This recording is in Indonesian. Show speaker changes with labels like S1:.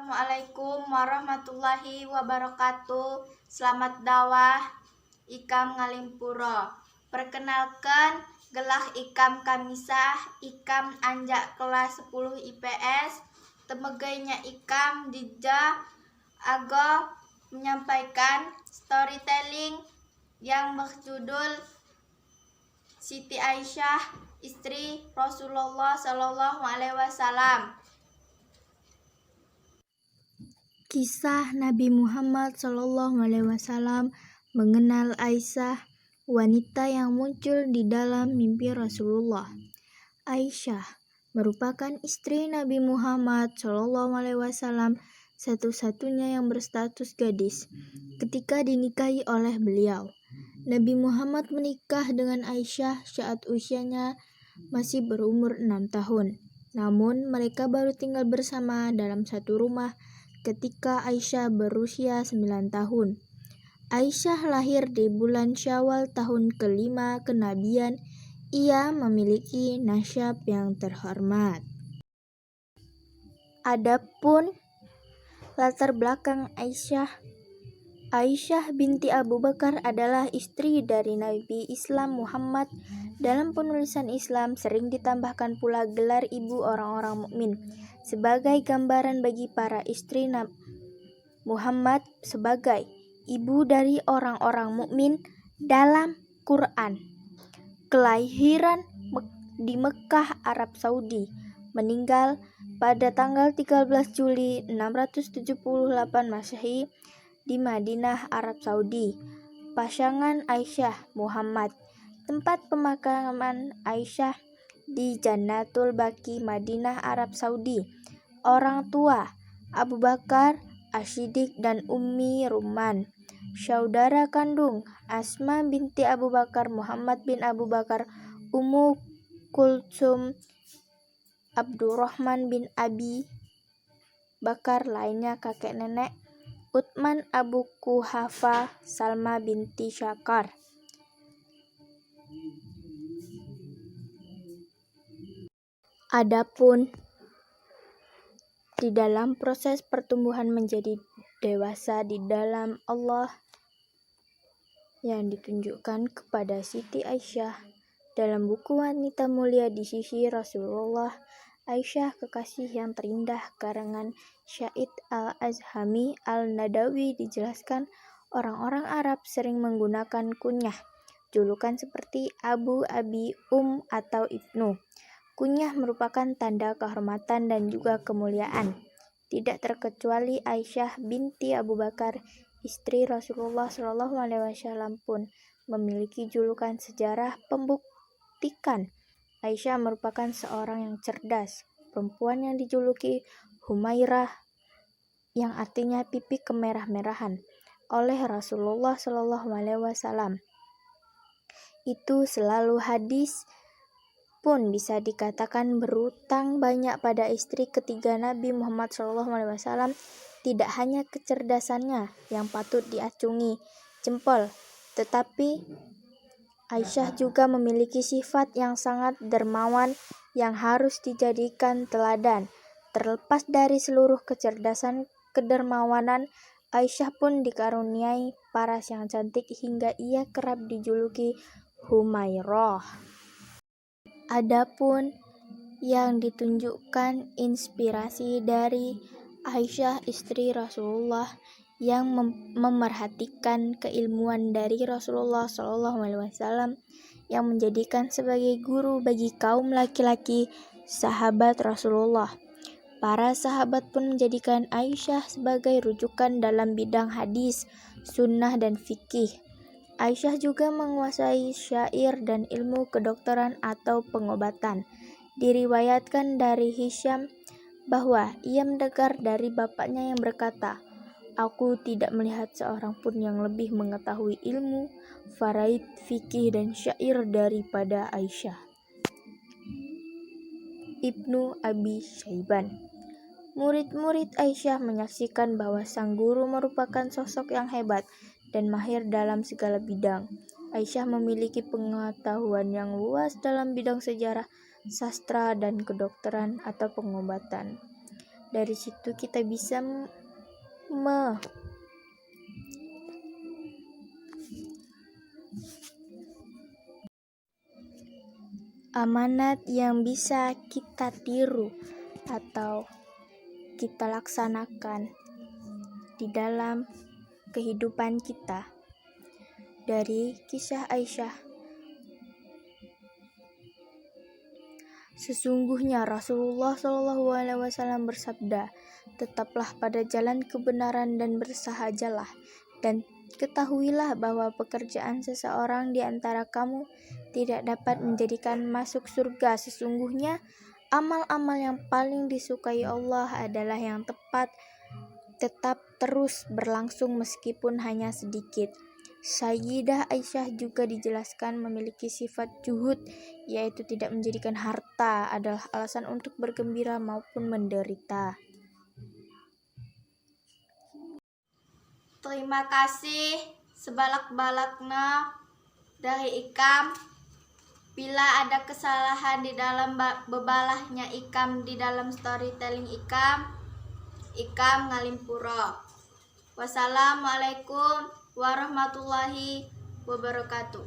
S1: Assalamualaikum warahmatullahi wabarakatuh. Selamat dakwah Ikam Ngalimpuro. Perkenalkan, gelah Ikam Kamisah, Ikam anjak kelas 10 IPS. Temegainya Ikam Dija Ago menyampaikan storytelling yang berjudul Siti Aisyah, istri Rasulullah Shallallahu Alaihi Wasallam.
S2: Kisah Nabi Muhammad SAW mengenal Aisyah, wanita yang muncul di dalam mimpi Rasulullah. Aisyah merupakan istri Nabi Muhammad SAW, satu-satunya yang berstatus gadis ketika dinikahi oleh beliau. Nabi Muhammad menikah dengan Aisyah saat usianya masih berumur 6 tahun. Namun mereka baru tinggal bersama dalam satu rumah ketika Aisyah berusia 9 tahun. Aisyah lahir di bulan Syawal tahun kelima kenabian. Ia memiliki nasyab yang terhormat. Adapun latar belakang Aisyah binti Abu Bakar adalah istri dari Nabi Islam Muhammad. Dalam penulisan Islam sering ditambahkan pula gelar ibu orang-orang mukmin sebagai gambaran bagi para istri Muhammad sebagai ibu dari orang-orang mukmin dalam Quran. Kelahiran di Mekah, Arab Saudi. Meninggal pada tanggal 13 Juli 678 Masehi di Madinah, Arab Saudi. Pasangan Aisyah Muhammad. Tempat pemakaman Aisyah di Jannatul Baqi, Madinah, Arab Saudi. Orang tua Abu Bakar As-Siddiq dan Ummi Ruman. Saudara kandung Asma binti Abu Bakar, Muhammad bin Abu Bakar, Ummu Kulsum, Abdurrahman bin Abi Bakar, lainnya kakek nenek Utsman, Abu Kuhafa, Salma binti Syakar. Adapun di dalam proses pertumbuhan menjadi dewasa di dalam Allah yang ditunjukkan kepada Siti Aisyah dalam buku Wanita Mulia di Sisi Rasulullah, Aisyah kekasih yang terindah karangan Syahid Al-Azhami Al-Nadawi dijelaskan orang-orang Arab sering menggunakan kunyah, julukan seperti Abu, Abi, atau Ibnu. Kunyah merupakan tanda kehormatan dan juga kemuliaan. Tidak terkecuali Aisyah binti Abu Bakar, istri Rasulullah SAW pun memiliki julukan sejarah pembuktikan. Aisyah merupakan seorang yang cerdas, perempuan yang dijuluki Humairah, yang artinya pipi kemerah-merahan, oleh Rasulullah SAW. Itu selalu hadis pun bisa dikatakan berutang banyak pada istri ketiga Nabi Muhammad SAW. Tidak hanya kecerdasannya yang patut diacungi jempol, tetapi Aisyah juga memiliki sifat yang sangat dermawan yang harus dijadikan teladan. Terlepas dari seluruh kecerdasan kedermawanan, Aisyah pun dikaruniai paras yang cantik hingga ia kerap dijuluki Humairah. Adapun yang ditunjukkan inspirasi dari Aisyah istri Rasulullah yang memerhatikan keilmuan dari Rasulullah SAW yang menjadikan sebagai guru bagi kaum laki-laki sahabat Rasulullah. Para sahabat pun menjadikan Aisyah sebagai rujukan dalam bidang hadis, sunnah, dan fikih. Aisyah juga menguasai syair dan ilmu kedokteran atau pengobatan. Diriwayatkan dari Hisham bahwa ia mendengar dari bapaknya yang berkata, "Aku tidak melihat seorang pun yang lebih mengetahui ilmu, faraid, fikih, dan syair daripada Aisyah." Ibnu Abi Syaiban. Murid-murid Aisyah menyaksikan bahwa sang guru merupakan sosok yang hebat dan mahir dalam segala bidang. Aisyah memiliki pengetahuan yang luas dalam bidang sejarah, sastra, dan kedokteran atau pengobatan. Dari situ kita bisa amanat yang bisa kita tiru atau kita laksanakan di dalam kehidupan kita. Dari kisah Aisyah, sesungguhnya Rasulullah SAW bersabda, tetaplah pada jalan kebenaran dan bersahajalah, dan ketahuilah bahwa pekerjaan seseorang di antara kamu tidak dapat menjadikan masuk surga. Sesungguhnya amal-amal yang paling disukai Allah adalah yang tetap terus berlangsung meskipun hanya sedikit. Sayyidah Aisyah juga dijelaskan memiliki sifat juhud, yaitu tidak menjadikan harta adalah alasan untuk bergembira maupun menderita.
S1: Terima kasih sebalak-balaknya dari Ikam. Bila ada kesalahan di dalam bebalahnya Ikam di dalam storytelling Ikam ngalimpuro. Wassalamualaikum warahmatullahi wabarakatuh.